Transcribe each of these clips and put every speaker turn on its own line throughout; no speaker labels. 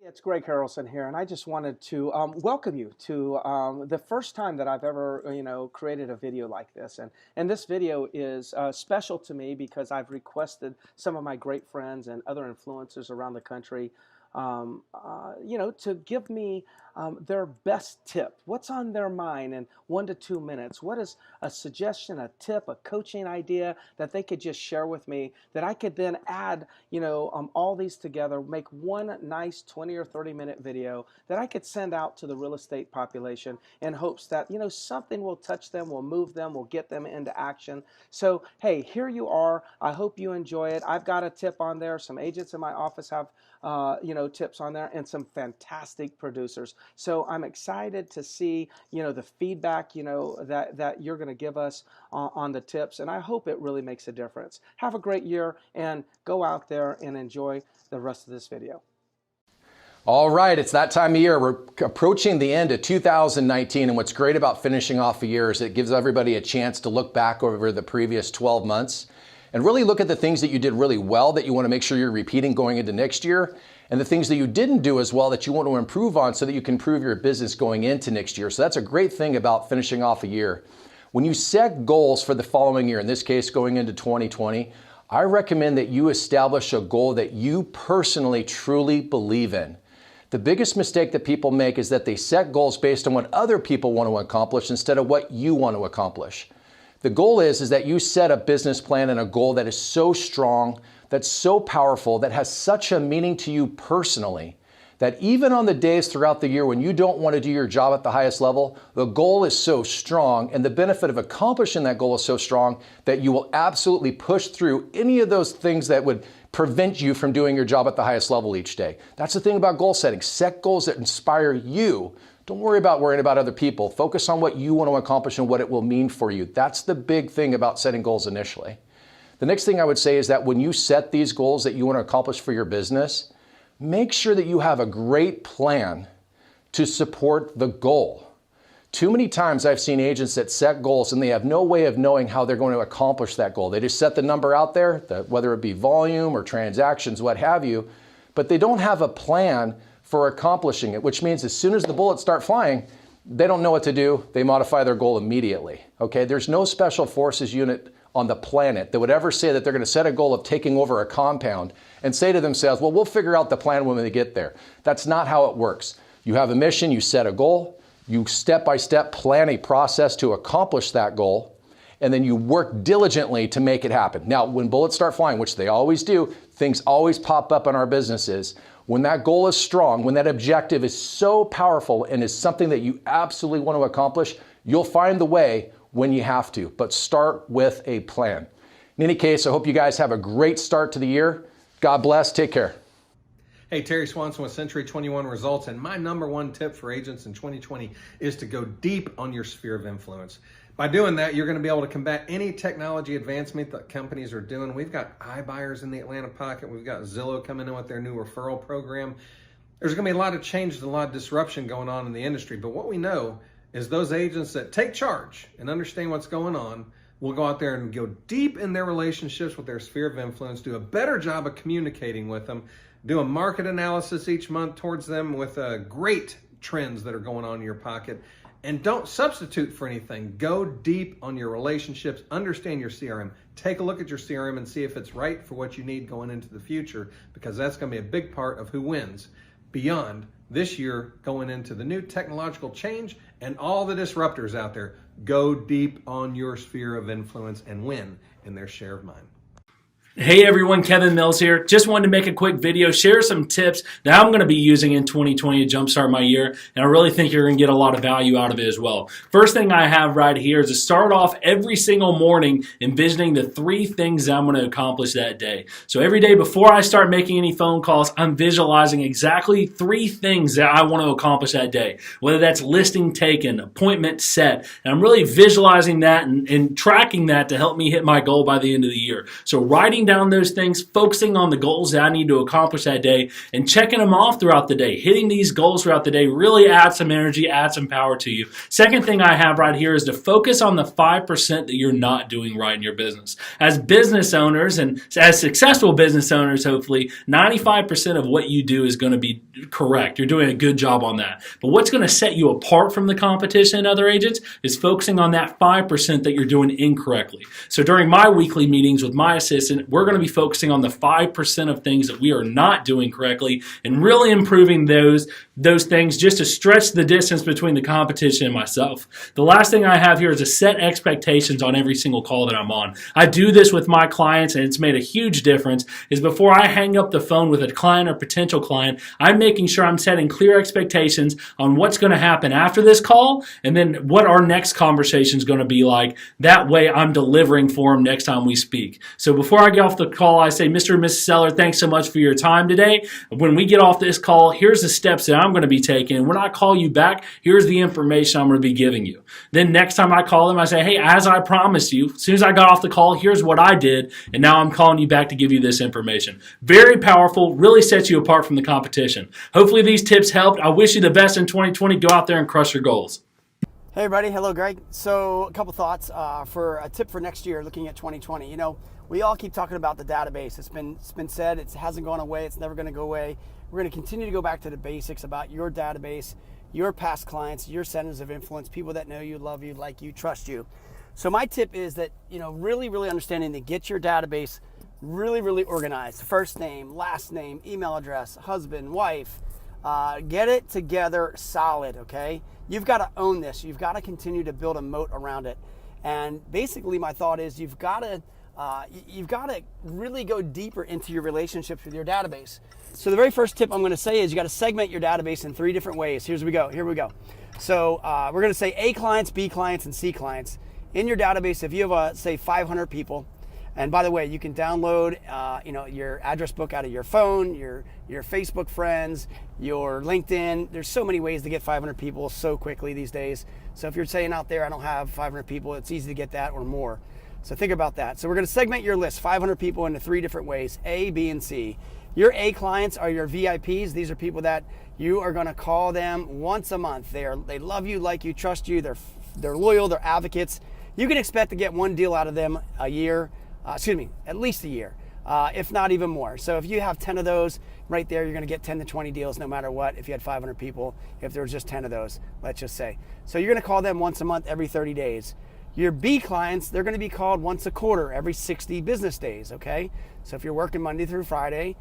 It's Greg Harrelson here, and I just wanted to welcome you to the first time that I've ever, created a video like this. And this video is special to me because I've requested some of my great friends and other influencers around the country, to give me their best tip. What's on their mind in 1 to 2 minutes? What is a suggestion, a tip, a coaching idea that they could just share with me that I could then add, all these together, make one nice 20 or 30-minute video that I could send out to the real estate population in hopes that, something will touch them, will move them, will get them into action. So, hey, here you are. I hope you enjoy it. I've got a tip on there. Some agents in my office have, tips on there, and some fantastic producers. So I'm excited to see, the feedback, that you're going to give us on the tips, and I hope it really makes a difference. Have a great year, and go out there and enjoy the rest of this video.
All right, it's that time of year. We're approaching the end of 2019, and what's great about finishing off a year is it gives everybody a chance to look back over the previous 12 months and really look at the things that you did really well that you want to make sure you're repeating going into next year, and the things that you didn't do as well that you want to improve on so that you can improve your business going into next year. So that's a great thing about finishing off a year. When you set goals for the following year, in this case going into 2020, I recommend that you establish a goal that you personally truly believe in. The biggest mistake that people make is that they set goals based on what other people want to accomplish instead of what you want to accomplish. The goal is that you set a business plan and a goal that is so strong, that's so powerful, that has such a meaning to you personally, that even on the days throughout the year when you don't want to do your job at the highest level, the goal is so strong and the benefit of accomplishing that goal is so strong that you will absolutely push through any of those things that would prevent you from doing your job at the highest level each day. That's the thing about goal setting. Set goals that inspire you. Don't worry about worrying about other people. Focus on what you want to accomplish and what it will mean for you. That's the big thing about setting goals initially. The next thing I would say is that when you set these goals that you want to accomplish for your business, make sure that you have a great plan to support the goal. Too many times I've seen agents that set goals and they have no way of knowing how they're going to accomplish that goal. They just set the number out there, whether it be volume or transactions, what have you, but they don't have a plan for accomplishing it, which means as soon as the bullets start flying, they don't know what to do. They modify their goal immediately. Okay, there's no special forces unit on the planet that would ever say that they're going to set a goal of taking over a compound and say to themselves, well, we'll figure out the plan when we get there. That's not how it works. You have a mission, you set a goal, you step by step plan a process to accomplish that goal, and then you work diligently to make it happen. Now, when bullets start flying, which they always do, things always pop up in our businesses. When that goal is strong, when that objective is so powerful and is something that you absolutely want to accomplish, you'll find the way when you have to, but start with a plan. In any case, I hope you guys have a great start to the year. God bless. Take care.
Hey, Terry Swanson with Century 21 Results, and my number one tip for agents in 2020 is to go deep on your sphere of influence. By doing that, you're going to be able to combat any technology advancement that companies are doing. We've got iBuyers in the Atlanta pocket. We've got Zillow coming in with their new referral program. There's going to be a lot of changes, a lot of disruption going on in the industry, but what we know is those agents that take charge and understand what's going on will go out there and go deep in their relationships with their sphere of influence, do a better job of communicating with them, do a market analysis each month towards them with great trends that are going on in your pocket, and don't substitute for anything. Go deep on your relationships, understand your CRM. Take a look at your CRM and see if it's right for what you need going into the future, because that's going to be a big part of who wins beyond this year going into the new technological change and all the disruptors out there. Go deep on your sphere of influence and win in their share of mind.
Hey everyone, Kevin Mills here. Just wanted to make a quick video, share some tips that I'm going to be using in 2020 to jumpstart my year, and I really think you're going to get a lot of value out of it as well. First thing I have right here is to start off every single morning envisioning the 3 things that I'm going to accomplish that day. So every day before I start making any phone calls, I'm visualizing exactly 3 things that I want to accomplish that day, whether that's listing taken, appointment set, and I'm really visualizing that and tracking that to help me hit my goal by the end of the year. So writing writing down those things, focusing on the goals that I need to accomplish that day, and checking them off throughout the day. Hitting these goals throughout the day really adds some energy, adds some power to you. Second thing I have right here is to focus on the 5% that you're not doing right in your business. As business owners and as successful business owners, hopefully, 95% of what you do is going to be correct. You're doing a good job on that. But what's going to set you apart from the competition and other agents is focusing on that 5% that you're doing incorrectly. So during my weekly meetings with my assistant, we're going to be focusing on the 5% of things that we are not doing correctly and really improving those things just to stretch the distance between the competition and myself. The last thing I have here is to set expectations on every single call that I'm on. I do this with my clients, and it's made a huge difference, is before I hang up the phone with a client or potential client, I'm making sure I'm setting clear expectations on what's going to happen after this call and then what our next conversation is going to be like. That way I'm delivering for them next time we speak. So before I get off the call, I say, Mr. and Mrs. Seller, thanks so much for your time today. When we get off this call, here's the steps that I'm going to be taking. And when I call you back, here's the information I'm going to be giving you. Then next time I call them, I say, hey, as I promised you, as soon as I got off the call, here's what I did. And now I'm calling you back to give you this information. Very powerful, really sets you apart from the competition. Hopefully these tips helped. I wish you the best in 2020. Go out there and crush your goals.
Hey everybody, hello Greg. So a couple thoughts for a tip for next year looking at 2020. You know, we all keep talking about the database. It's been said, it hasn't gone away, it's never going to go away. We're going to continue to go back to the basics about your database, your past clients, your centers of influence, people that know you, love you, like you, trust you. So my tip is that, you know, really understanding to get your database really organized. First name, last name, email address, husband, wife. Get it together solid, okay? You've got to own this. You've got to continue to build a moat around it. And basically my thought is you've got to really go deeper into your relationships with your database. So the very first tip I'm going to say is you got to segment your database in 3 different ways. Here we go. So we're going to say A clients, B clients, and C clients. In your database, if you have, say, 500 people, and by the way, you can download your address book out of your phone, your Facebook friends, your LinkedIn. There's so many ways to get 500 people so quickly these days. So if you're saying out there, I don't have 500 people, it's easy to get that or more. So think about that. So we're going to segment your list, 500 people, into 3 different ways, A, B, and C. Your A clients are your VIPs. These are people that you are going to call them once a month. They love you, like you, trust you. They're loyal. They're advocates. You can expect to get one deal out of them a year. At least a year, if not even more. So if you have 10 of those right there, you're going to get 10 to 20 deals no matter what. If you had 500 people, if there was just 10 of those, let's just say. So you're going to call them once a month, every 30 days. Your B clients, they're going to be called once a quarter, every 60 business days, okay? So if you're working Monday through Friday,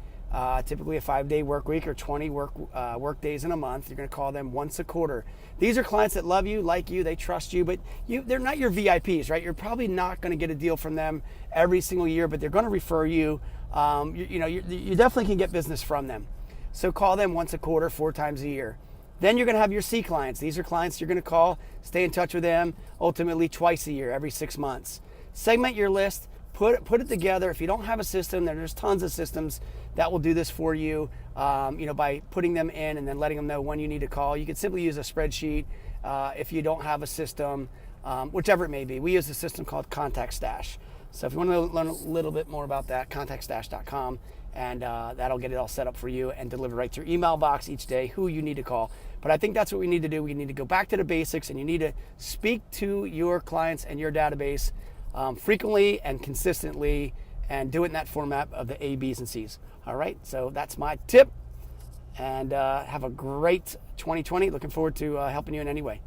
typically a 5-day work week or 20 work days in a month, you're going to call them once a quarter. These are clients that love you, like you, they trust you, but they're not your VIPs, right? You're probably not going to get a deal from them every single year, but they're going to refer you. You definitely can get business from them. So call them once a quarter, 4 times a year. Then you're going to have your C clients. These are clients you're going to call, stay in touch with them, ultimately twice a year, every 6 months. Segment your list, put it together. If you don't have a system, there's tons of systems that will do this for you, by putting them in and then letting them know when you need to call. You can simply use a spreadsheet if you don't have a system, whichever it may be. We use a system called Contact Stash. So if you want to learn a little bit more about that, contactstash.com, and that'll get it all set up for you and deliver right to your email box each day who you need to call. But I think that's what we need to do. We need to go back to the basics, and you need to speak to your clients and your database frequently and consistently, and do it in that format of the A, B's, and C's. All right, so that's my tip, and have a great 2020. Looking forward to helping you in any way.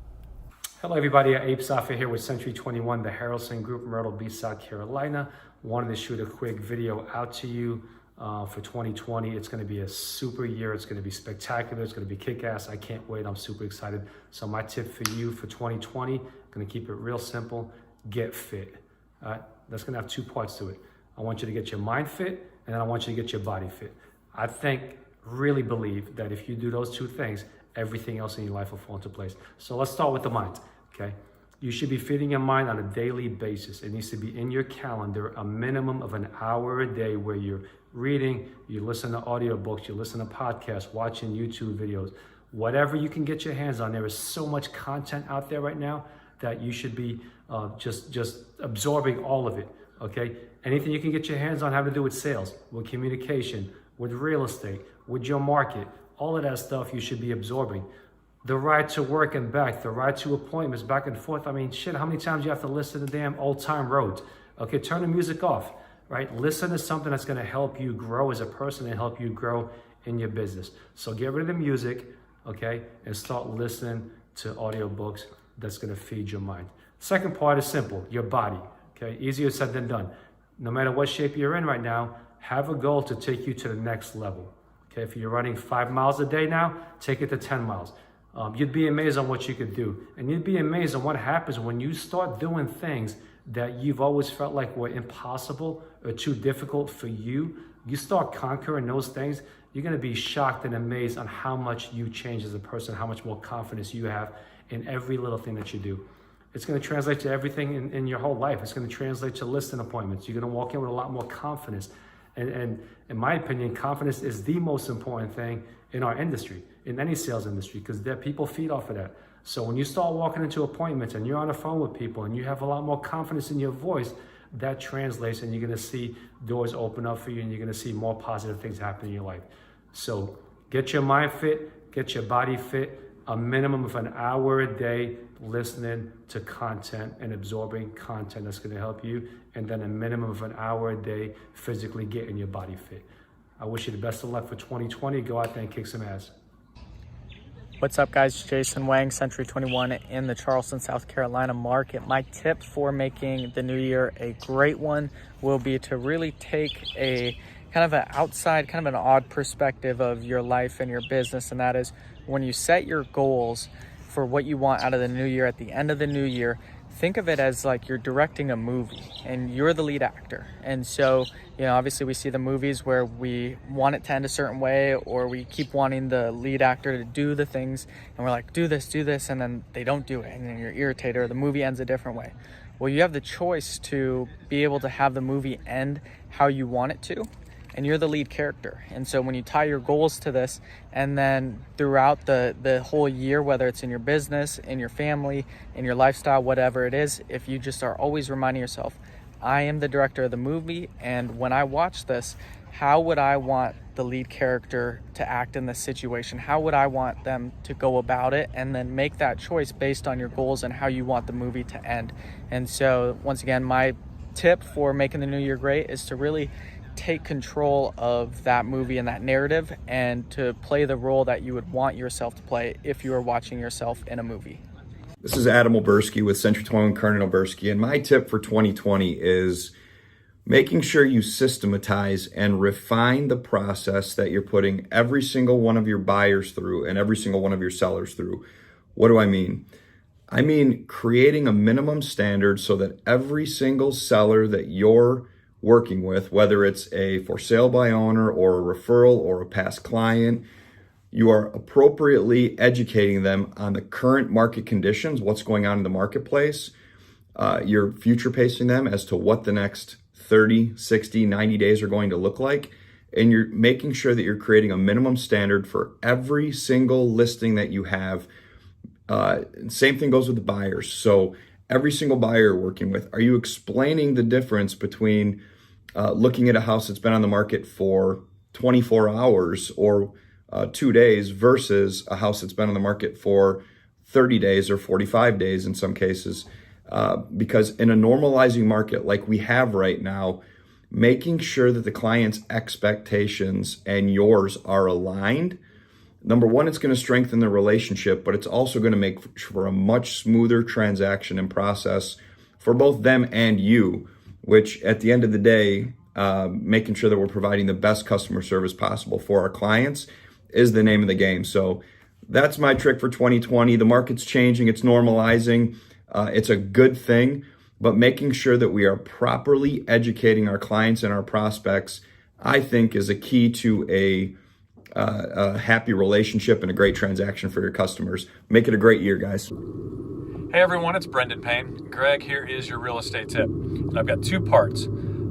Hello everybody, Abe Safa here with Century 21, the Harrelson Group, Myrtle Beach, South Carolina. Wanted to shoot a quick video out to you for 2020. It's going to be a super year. It's going to be spectacular. It's going to be kick-ass. I can't wait. I'm super excited. So my tip for you for 2020, I'm going to keep it real simple. Get fit. All right? That's going to have 2 parts to it. I want you to get your mind fit, and then I want you to get your body fit. I really believe that if you do those 2 things, everything else in your life will fall into place. So let's start with the mind, okay? You should be fitting your mind on a daily basis. It needs to be in your calendar, a minimum of an hour a day where you're reading, you listen to audiobooks, you listen to podcasts, watching YouTube videos, whatever you can get your hands on. There is so much content out there right now that you should be just absorbing all of it. okay? Anything you can get your hands on having to do with sales, with communication, with real estate, with your market, all of that stuff you should be absorbing. The ride to work and back, the ride to appointments, back and forth. I mean, shit, how many times you have to listen to damn old time roads? Okay, turn the music off, right? Listen to something that's gonna help you grow as a person and help you grow in your business. So get rid of the music, okay, and start listening to audiobooks that's gonna feed your mind. Second part is simple, your body, okay? Easier said than done. No matter what shape you're in right now, have a goal to take you to the next level, okay? If you're running 5 miles a day now, take it to 10 miles. You'd be amazed on what you could do. And you'd be amazed on what happens when you start doing things that you've always felt like were impossible or too difficult for you. You start conquering those things, you're gonna be shocked and amazed on how much you change as a person, how much more confidence you have in every little thing that you do. It's gonna translate to everything in your whole life. It's gonna translate to listing appointments. You're gonna walk in with a lot more confidence. And in my opinion, confidence is the most important thing in our industry, in any sales industry, because people feed off of that. So when you start walking into appointments and you're on the phone with people and you have a lot more confidence in your voice, that translates and you're gonna see doors open up for you and you're gonna see more positive things happen in your life. So get your mind fit, get your body fit, a minimum of an hour a day listening to content and absorbing content that's gonna help you, and then a minimum of an hour a day physically getting your body fit. I wish you the best of luck for 2020. Go out there and kick some ass.
What's up, guys? Jason Wang, Century 21 in the Charleston, South Carolina market. My tip for making the new year a great one will be to really take a kind of an outside, kind of an odd perspective of your life and your business, and that is when you set your goals for what you want out of the new year at the end of the new year, think of it as like you're directing a movie and you're the lead actor. And so, you know, obviously we see the movies where we want it to end a certain way, or we keep wanting the lead actor to do the things and we're like, do this, and then they don't do it and then you're irritated or the movie ends a different way. Well, you have the choice to be able to have the movie end how you want it to, and you're the lead character. And so when you tie your goals to this, and then throughout the whole year, whether it's in your business, in your family, in your lifestyle, whatever it is, if you just are always reminding yourself, I am the director of the movie, and when I watch this, how would I want the lead character to act in this situation? How would I want them to go about it? And then make that choice based on your goals and how you want the movie to end. And so once again, my tip for making the new year great is to really take control of that movie and that narrative, and to play the role that you would want yourself to play if you were watching yourself in a movie.
This is Adam Oberski with Century 21 Kernan Oberski, and my tip for 2020 is making sure you systematize and refine the process that you're putting every single one of your buyers through and every single one of your sellers through. What do I mean? I mean creating a minimum standard so that every single seller that you're working with, whether it's a for sale by owner or a referral or a past client, you are appropriately educating them on the current market conditions, what's going on in the marketplace. You're future pacing them as to what the next 30, 60, 90 days are going to look like. And you're making sure that you're creating a minimum standard for every single listing that you have. Same thing goes with the buyers. So every single buyer you're working with, are you explaining the difference between looking at a house that's been on the market for 24 hours or 2 days versus a house that's been on the market for 30 days or 45 days in some cases? Because in a normalizing market like we have right now, making sure that the client's expectations and yours are aligned, number one, it's going to strengthen the relationship, but it's also going to make for a much smoother transaction and process for both them and you, which at the end of the day, making sure that we're providing the best customer service possible for our clients is the name of the game. So that's my trick for 2020. The market's changing, it's normalizing. It's a good thing, but making sure that we are properly educating our clients and our prospects, I think, is a key to a happy relationship and a great transaction for your customers. Make it a great year, guys.
Hey everyone, it's Brendon Payne. Greg, here is your real estate tip. And I've got two parts.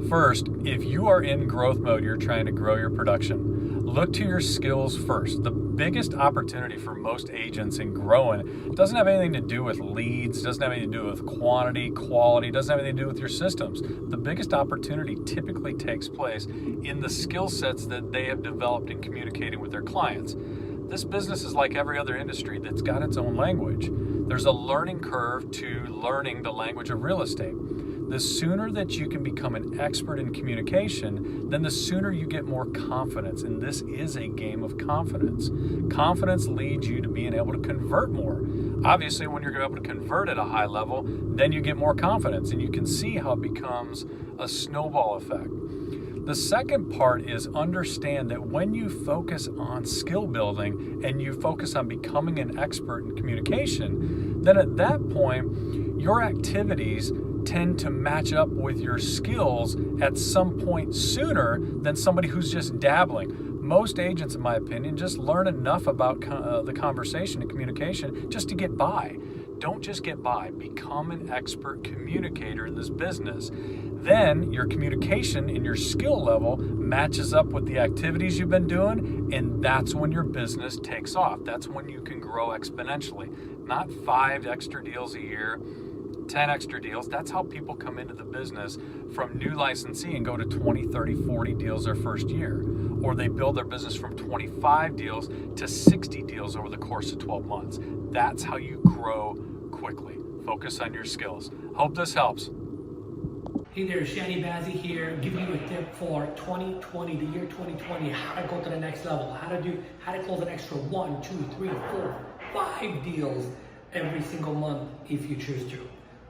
First, if you are in growth mode, you're trying to grow your production, Look to your skills first. The biggest opportunity for most agents in growing doesn't have anything to do with leads, doesn't have anything to do with quantity, quality, doesn't have anything to do with your systems. The biggest opportunity typically takes place in the skill sets that they have developed in communicating with their clients. This business is like every other industry that's got its own language. There's a learning curve to learning the language of real estate. The sooner that you can become an expert in communication, then the sooner you get more confidence. And this is a game of confidence. Confidence leads you to being able to convert more. Obviously, when you're able to convert at a high level, then you get more confidence, and you can see how it becomes a snowball effect. The second part is understand that when you focus on skill building and you focus on becoming an expert in communication, then at that point, your activities tend to match up with your skills at some point sooner than somebody who's just dabbling. Most agents, in my opinion, just learn enough about the conversation and communication just to get by. Don't just get by. Become an expert communicator in this business. Then your communication and your skill level matches up with the activities you've been doing, and that's when your business takes off. That's when you can grow exponentially. Not 5 extra deals a year, 10 extra deals. That's how people come into the business from new licensee and go to 20, 30, 40 deals their first year. Or they build their business from 25 deals to 60 deals over the course of 12 months. That's how you grow quickly. Focus on your skills. Hope this helps.
Hey there, Shani Bazzi here, giving you a tip for 2020, the year 2020, how to go to the next level, how to close an extra 1, 2, 3, 4, 5 deals every single month if you choose to.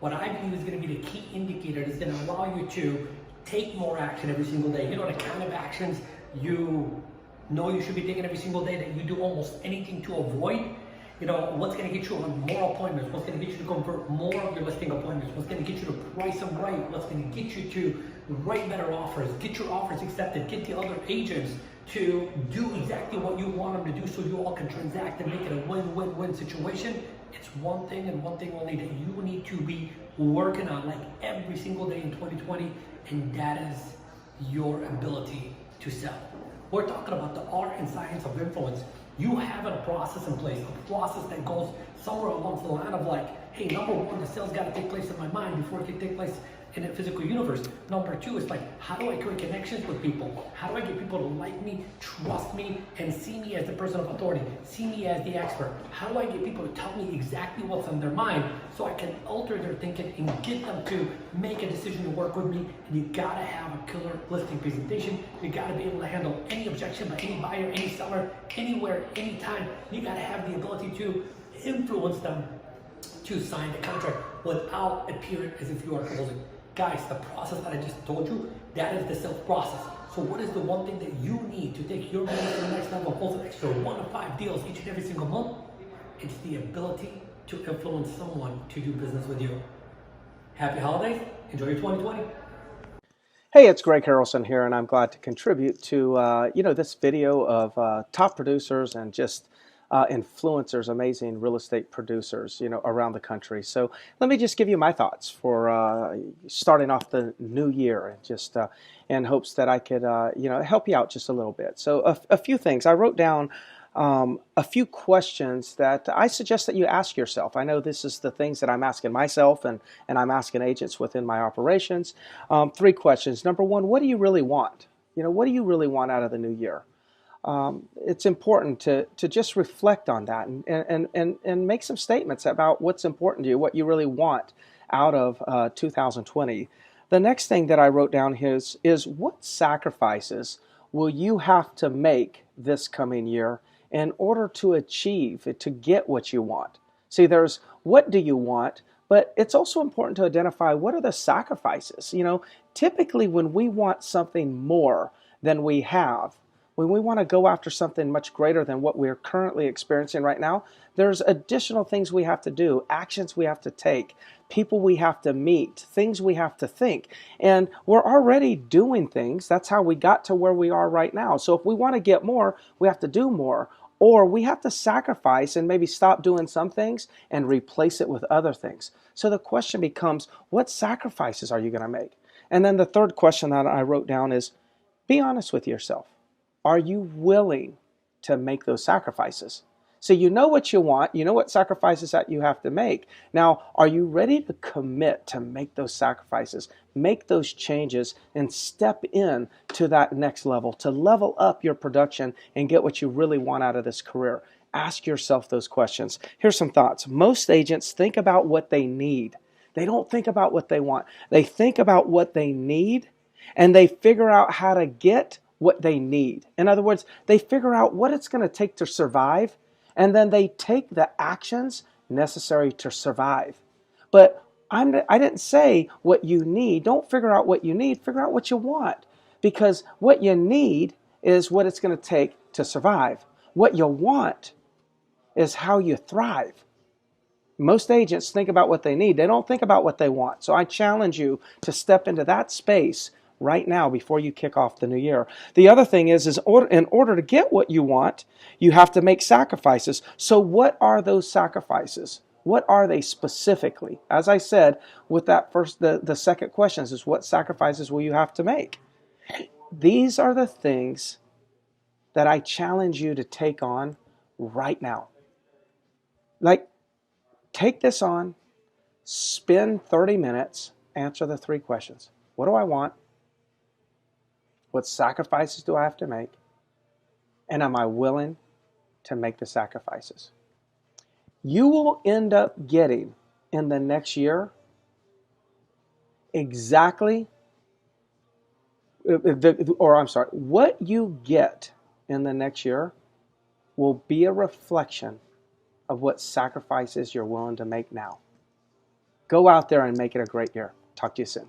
What I believe is going to be the key indicator that's going to allow you to take more action every single day. You know, the kind of actions you know you should be taking every single day that you do almost anything to avoid. You know, what's going to get you on more appointments, what's going to get you to convert more of your listing appointments, what's going to get you to price them right, what's going to get you to write better offers, get your offers accepted, get the other agents to do exactly what you want them to do so you all can transact and make it a win-win-win situation. It's one thing and one thing only that you need to be working on like every single day in 2020, and that is your ability to sell. We're talking about the art and science of influence. You have a process in place, a process that goes somewhere along the line of like, hey, number one, the sales got to take place in my mind before it can take place in a physical universe. Number two is like, how do I create connections with people? How do I get people to like me, trust me, and see me as the person of authority, see me as the expert? How do I get people to tell me exactly what's on their mind so I can alter their thinking and get them to make a decision to work with me? And you gotta have a killer listing presentation. You gotta be able to handle any objection by any buyer, any seller, anywhere, anytime. You gotta have the ability to influence them to sign the contract without appearing as if you are closing. Guys, the process that I just told you, that is the sales process. So what is the one thing that you need to take your business to the next level, close an extra 1 to 5 deals each and every single month? It's the ability to influence someone to do business with you. Happy holidays. Enjoy your 2020.
Hey, it's Greg Harrelson here, and I'm glad to contribute to this video of top producers and just influencers, amazing real estate producers, around the country. So let me just give you my thoughts for starting off the new year, and just in hopes that I could, help you out just a little bit. So a few things. I wrote down a few questions that I suggest that you ask yourself. I know this is the things that I'm asking myself and I'm asking agents within my operations. 3 questions. Number 1, what do you really want? What do you really want out of the new year? It's important to just reflect on that and make some statements about what's important to you, what you really want out of 2020. The next thing that I wrote down here is what sacrifices will you have to make this coming year in order to achieve, to get what you want? See, there's what do you want, but it's also important to identify what are the sacrifices. Typically when we want something more than we have, when we want to go after something much greater than what we're currently experiencing right now, there's additional things we have to do, actions we have to take, people we have to meet, things we have to think. And we're already doing things. That's how we got to where we are right now. So if we want to get more, we have to do more. Or we have to sacrifice and maybe stop doing some things and replace it with other things. So the question becomes, what sacrifices are you going to make? And then the third question that I wrote down is, be honest with yourself. are you willing to make those sacrifices? So you know what you want, you know what sacrifices that you have to make. Now, are you ready to commit to make those sacrifices, make those changes, and step in to that next level, to level up your production and get what you really want out of this career? Ask yourself those questions. Here's some thoughts. Most agents think about what they need. They don't think about what they want. They think about what they need, and they figure out how to get what they need. In other words, they figure out what it's going to take to survive, and then they take the actions necessary to survive. But I didn't say what you need. Don't figure out what you need. Figure out what you want. Because what you need is what it's going to take to survive. What you want is how you thrive. Most agents think about what they need. They don't think about what they want. So I challenge you to step into that space right now before you kick off the new year. The other thing is in order to get what you want, you have to make sacrifices. So what are those sacrifices? What are they specifically? As I said, with that the second question is what sacrifices will you have to make? These are the things that I challenge you to take on right now. Like, take this on, spend 30 minutes, answer the 3 questions. What do I want? What sacrifices do I have to make? And am I willing to make the sacrifices? You will end up getting in the next year what you get in the next year will be a reflection of what sacrifices you're willing to make now. Go out there and make it a great year. Talk to you soon.